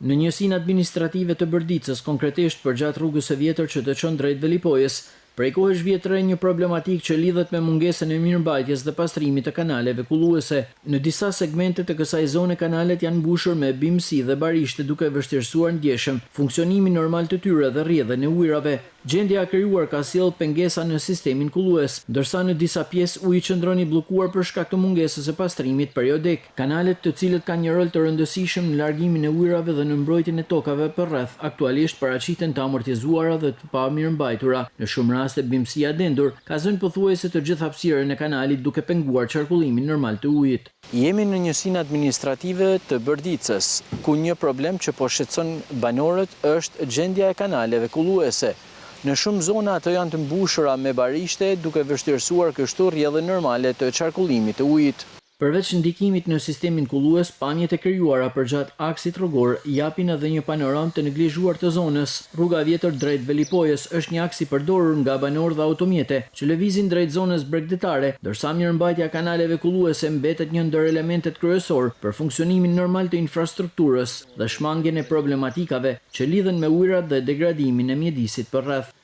Në njësinë administrative të Bërdicës, konkretisht përgjatë rrugës së vjetër që të çon drejt Velipojës, prej kohësh vjetre një problematik që lidhet me mungesën e mirëmbajtjes dhe pastrimit të kanaleve kulluese. Në disa segmente të kësaj zone kanalet janë mbushur me bimësi dhe barishte duke vështirësuar ndjeshëm funksionimin normal të tyre dhe rrjedhjen e ujrave. Gjendja e krijuar ka sjellë pengesa në sistemin kullues, ndërsa në disa pjesë uji qëndron i bllokuar për shkak të mungesës së pastrimit periodik. Kanalet, të cilët kanë një rol të rëndësishëm në largimin e ujrave dhe në mbrojtjen e tokave përreth, aktualisht paraqiten të amortizuara dhe të pamirëmbajtura. Në shumë raste bimësia dendur ka zënë pothuajse të gjithë hapësirën e kanalit duke penguar qarkullimin normal të ujit. Jemi në njësinë administrative të Bërdicës, ku një problem që po shqetëson banorët është gjendja e kanaleve kulluese. Në shumë zona ato janë të mbushura me barishte, duke vështirësuar kështu rrjedhjen normale të qarkullimit të ujit. Përveç ndikimit në sistemin kullues, pamjet e krijuara përgjatë aksit rrugor japin edhe një panoramë të neglizhuar të zonës. Rruga vjetër drejt Velipojës është një aks i përdorur nga banorë dhe automjete që lëvizin drejt zonës bregdetare, ndërsa mirëmbajtja e kanaleve kulluese mbetet një ndër elementet kryesor për funksionimin normal të infrastrukturës dhe shmangjen e problematikave që lidhen me ujërat dhe degradimin e mjedisit përreth.